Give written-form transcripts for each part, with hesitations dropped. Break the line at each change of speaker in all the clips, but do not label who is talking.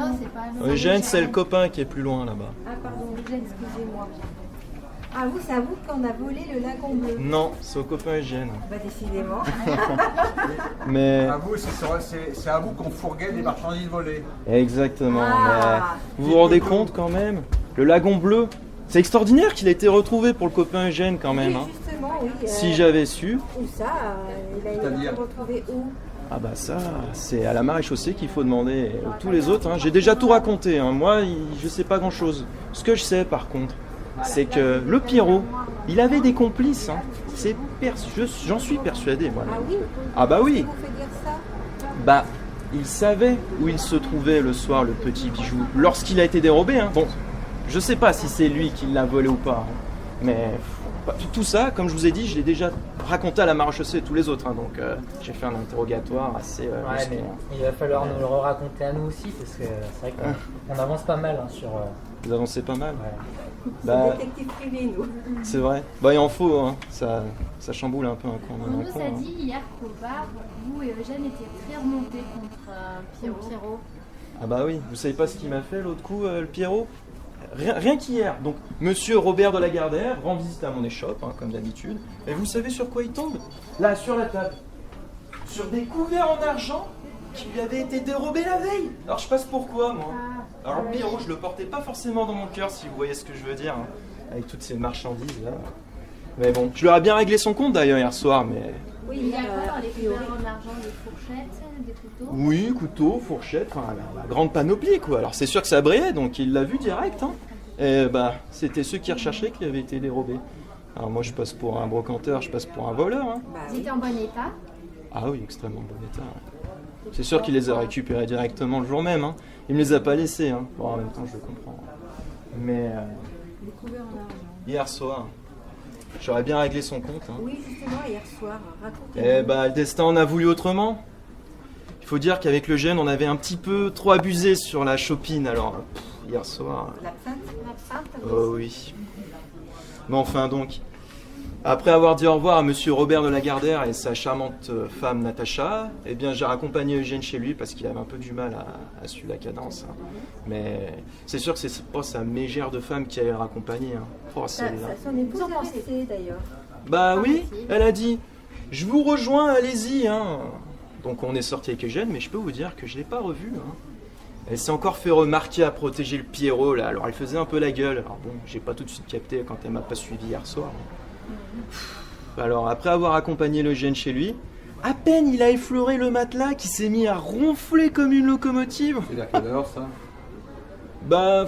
Non, c'est pas
Eugène, c'est le copain qui est plus loin là-bas.
Ah pardon, Eugène, excusez-moi. Ah vous, c'est à vous qu'on a volé le lagon bleu.
Non, c'est au copain Eugène.
Bah décidément.
Mais
À vous, c'est à vous qu'on fourguait des marchandises volées.
exactement.
Ah.
Mais vous vous rendez compte quand même? Le lagon bleu, c'est extraordinaire qu'il a été retrouvé pour le copain Eugène quand même.
Oui,
Hein.
justement, oui.
Si j'avais su.
Où ça il a été
C'est-à-dire
retrouvé où?
Ah bah ça, c'est à la maréchaussée qu'il faut demander. Et tous les autres, hein, j'ai déjà tout raconté. Hein. Moi, je sais pas grand-chose. Ce que je sais par contre, c'est que le Pierrot, il avait des complices. Hein. J'en suis persuadé, moi.
Ah oui?
Ah bah oui.
Qu'est-ce qui vous fait dire ça?
Bah, il savait où il se trouvait le soir, le petit bijou, lorsqu'il a été dérobé. Hein. Bon, je sais pas si c'est lui qui l'a volé ou pas. Hein. Mais tout ça, comme je vous ai dit, je l'ai déjà raconté à la maréchaussée et tous les autres. Hein. Donc, j'ai fait un interrogatoire assez...
Ouais, mais il va falloir nous le raconter à nous aussi, parce que c'est vrai qu'on avance pas mal hein, sur...
Vous avancez pas mal.
Ouais.
Bah,
Détective privé, nous.
c'est vrai. Bah, il en faut, hein. Ça chamboule un peu un coin.
On nous a dit hier qu'au bar, vous et Eugène étiez très remontés contre Pierrot.
Ah bah oui, vous savez pas ce qu'il m'a fait l'autre coup, le Pierrot? Rien qu'hier. Donc, monsieur Robert de la Gardère rend visite à mon échoppe, hein, comme d'habitude. Et vous savez sur quoi il tombe? Là, sur la table. Sur des couverts en argent qui lui avaient été dérobés la veille. Alors, je passe pourquoi, moi? Alors, le Pierrot, je le portais pas forcément dans mon cœur, si vous voyez ce que je veux dire, hein, avec toutes ces marchandises, là. Mais bon, je leur ai bien réglé son compte, d'ailleurs, hier soir, mais...
Oui, il y a quoi dans les couverts en argent? Des fourchettes, des couteaux?
Oui, couteau, fourchette, enfin, la grande panoplie, quoi. Alors, c'est sûr que ça brillait, donc il l'a vu direct, hein. Et bah, c'était ceux qui recherchaient qui avaient été dérobés. Alors moi, je passe pour un brocanteur, je passe pour un voleur, hein.
Bah,
Ils étaient en bon état?
Ah oui, extrêmement bon état. Ouais. C'est sûr qu'il les a récupérés directement le jour même, hein. Il me les a pas laissés, hein. Bon, en même temps, je le comprends. Mais
découvert en argent.
hier soir, j'aurais bien réglé son compte, hein.
Oui, justement, hier soir, racontez-nous.
Eh bah, le destin en a voulu autrement. Il faut dire qu'avec le jeune, on avait un petit peu trop abusé sur la chopine, alors hier soir...
L'absinthe?
Oh oui. Mais enfin donc, après avoir dit au revoir à monsieur Robert de la Gardère et sa charmante femme Natacha, eh bien j'ai raccompagné Eugène chez lui parce qu'il avait un peu du mal à suivre la cadence. Hein. Mais c'est sûr que c'est pas sa mégère de femme qui allait le raccompagner. Hein. Oh, celle-là.
Son épouse a resté d'ailleurs.
Bah oui, elle a dit, je vous rejoins, allez-y. Hein. Donc on est sorti avec Eugène, mais je peux vous dire que je l'ai pas revu. Hein. Elle s'est encore fait remarquer à protéger le Pierrot là, alors elle faisait un peu la gueule. Alors bon, j'ai pas tout de suite capté quand elle m'a pas suivi hier soir. Alors après avoir accompagné Eugène chez lui, à peine il a effleuré le matelas qui s'est mis à ronfler comme une locomotive.
C'est à quelle heure ça?
Bah,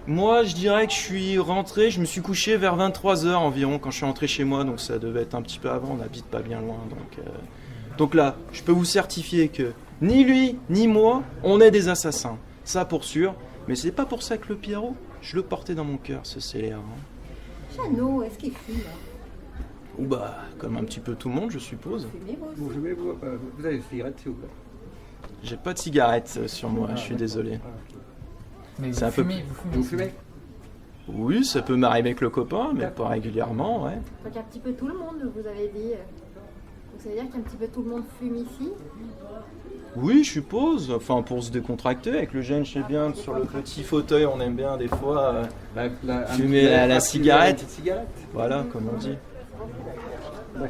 moi je dirais que je suis rentré, je me suis couché vers 23h environ quand je suis rentré chez moi, donc ça devait être un petit peu avant, on n'habite pas bien loin. Donc là, je peux vous certifier que ni lui, ni moi, on est des assassins. Ça pour sûr. Mais c'est pas pour ça que le Pierrot, je le portais dans mon cœur, ce CLR. Hein.
Jeannot, est-ce qu'il fume?
Ou bah, comme un petit peu tout le monde, je suppose.
Fumez vous
Vous,
aussi?
vous avez une cigarette, s'il vous plaît?
J'ai pas de cigarette sur moi, je suis désolé.
Mais
C'est
vous
un peu
fumez,
Vous fumez?
Oui, ça peut m'arriver avec le copain, mais pas régulièrement, ouais.
Donc un petit peu tout le monde, vous avez dit. Donc ça veut dire qu'un petit peu tout le monde fume ici?
Oui, je suppose. Enfin, pour se décontracter, avec le jeune, je sais bien, sur le petit fauteuil, on aime bien des fois fumer la cigarette.
Une petite cigarette.
Voilà, comme on dit.
D'accord.